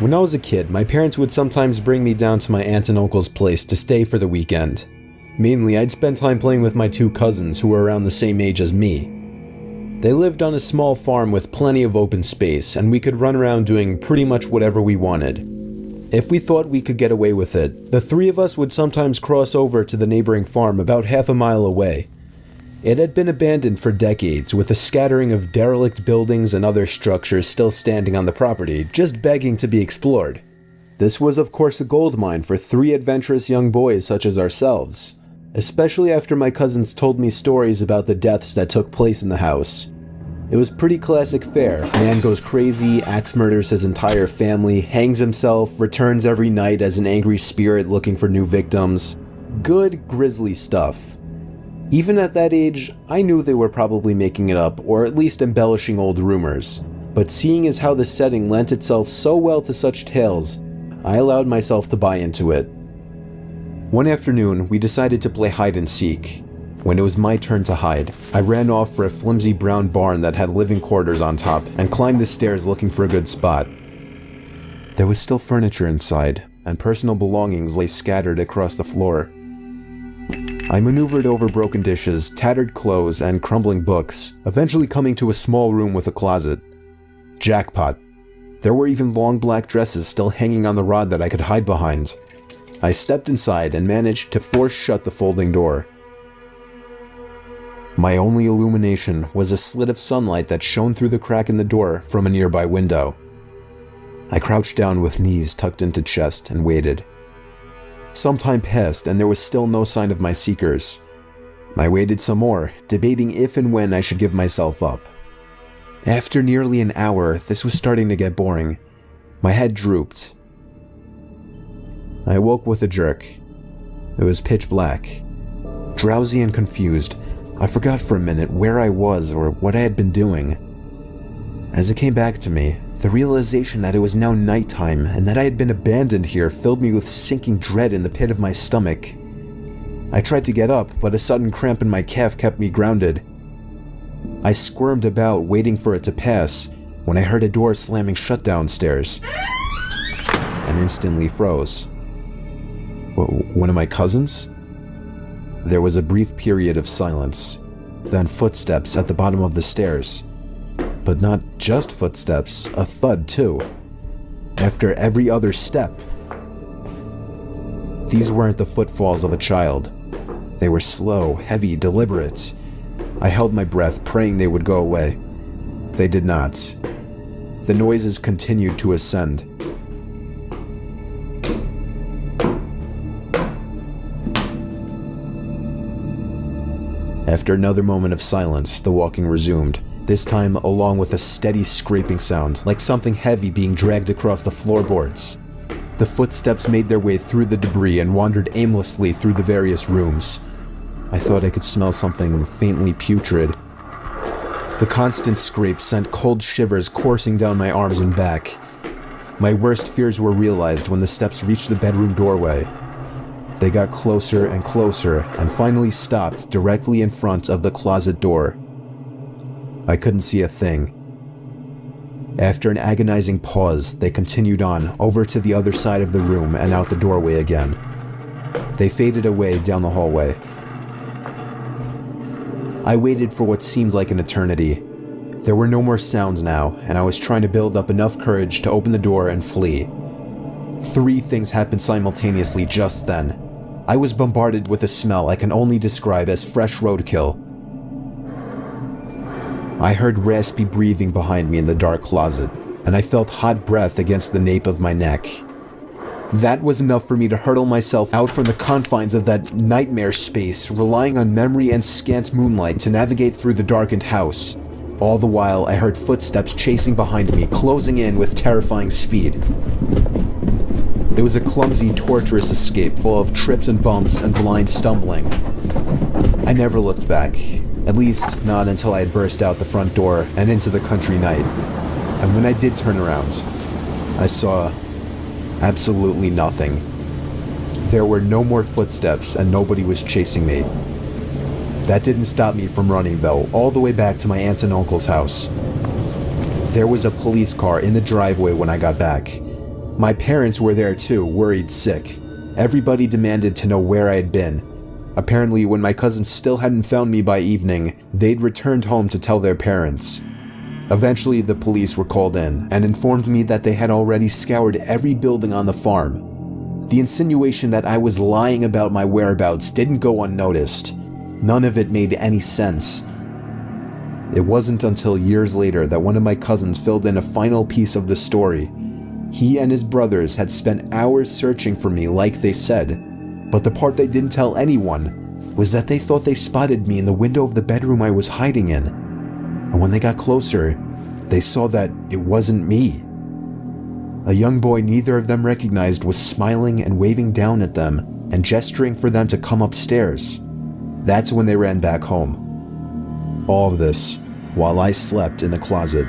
When I was a kid, my parents would sometimes bring me down to my aunt and uncle's place to stay for the weekend. Mainly, I'd spend time playing with my two cousins who were around the same age as me. They lived on a small farm with plenty of open space, and we could run around doing pretty much whatever we wanted. If we thought we could get away with it, the three of us would sometimes cross over to the neighboring farm about half a mile away. It had been abandoned for decades, with a scattering of derelict buildings and other structures still standing on the property, just begging to be explored. This was of course a gold mine for three adventurous young boys such as ourselves, especially after my cousins told me stories about the deaths that took place in the house. It was pretty classic fare. Man goes crazy, axe murders his entire family, hangs himself, returns every night as an angry spirit looking for new victims. Good, grisly stuff. Even at that age, I knew they were probably making it up, or at least embellishing old rumors. But seeing as how the setting lent itself so well to such tales, I allowed myself to buy into it. One afternoon, we decided to play hide and seek. When it was my turn to hide, I ran off for a flimsy brown barn that had living quarters on top and climbed the stairs looking for a good spot. There was still furniture inside, and personal belongings lay scattered across the floor. I maneuvered over broken dishes, tattered clothes, and crumbling books, eventually coming to a small room with a closet. Jackpot. There were even long black dresses still hanging on the rod that I could hide behind. I stepped inside and managed to force shut the folding door. My only illumination was a slit of sunlight that shone through the crack in the door from a nearby window. I crouched down with knees tucked into chest and waited. Some time passed and there was still no sign of my seekers. I waited some more, debating if and when I should give myself up. After nearly an hour, this was starting to get boring. My head drooped. I awoke with a jerk. It was pitch black. Drowsy and confused, I forgot for a minute where I was or what I had been doing. As it came back to me, the realization that it was now nighttime and that I had been abandoned here filled me with sinking dread in the pit of my stomach. I tried to get up, but a sudden cramp in my calf kept me grounded. I squirmed about, waiting for it to pass, when I heard a door slamming shut downstairs, and instantly froze. One of my cousins? There was a brief period of silence, then footsteps at the bottom of the stairs. But not just footsteps, a thud too. After every other step. These weren't the footfalls of a child. They were slow, heavy, deliberate. I held my breath, praying they would go away. They did not. The noises continued to ascend. After another moment of silence, the walking resumed. This time along with a steady scraping sound, like something heavy being dragged across the floorboards. The footsteps made their way through the debris and wandered aimlessly through the various rooms. I thought I could smell something faintly putrid. The constant scrape sent cold shivers coursing down my arms and back. My worst fears were realized when the steps reached the bedroom doorway. They got closer and closer and finally stopped directly in front of the closet door. I couldn't see a thing. After an agonizing pause, they continued on over to the other side of the room and out the doorway again. They faded away down the hallway. I waited for what seemed like an eternity. There were no more sounds now, and I was trying to build up enough courage to open the door and flee. 3 things happened simultaneously just then. I was bombarded with a smell I can only describe as fresh roadkill. I heard raspy breathing behind me in the dark closet, and I felt hot breath against the nape of my neck. That was enough for me to hurtle myself out from the confines of that nightmare space, relying on memory and scant moonlight to navigate through the darkened house. All the while, I heard footsteps chasing behind me, closing in with terrifying speed. It was a clumsy, torturous escape full of trips and bumps and blind stumbling. I never looked back. At least, not until I had burst out the front door and into the country night. And when I did turn around, I saw absolutely nothing. There were no more footsteps and nobody was chasing me. That didn't stop me from running though, all the way back to my aunt and uncle's house. There was a police car in the driveway when I got back. My parents were there too, worried sick. Everybody demanded to know where I had been. Apparently, when my cousins still hadn't found me by evening, they'd returned home to tell their parents. Eventually, the police were called in and informed me that they had already scoured every building on the farm. The insinuation that I was lying about my whereabouts didn't go unnoticed. None of it made any sense. It wasn't until years later that one of my cousins filled in a final piece of the story. He and his brothers had spent hours searching for me like they said, but the part they didn't tell anyone was that they thought they spotted me in the window of the bedroom I was hiding in. And when they got closer, they saw that it wasn't me. A young boy neither of them recognized was smiling and waving down at them and gesturing for them to come upstairs. That's when they ran back home. All of this while I slept in the closet.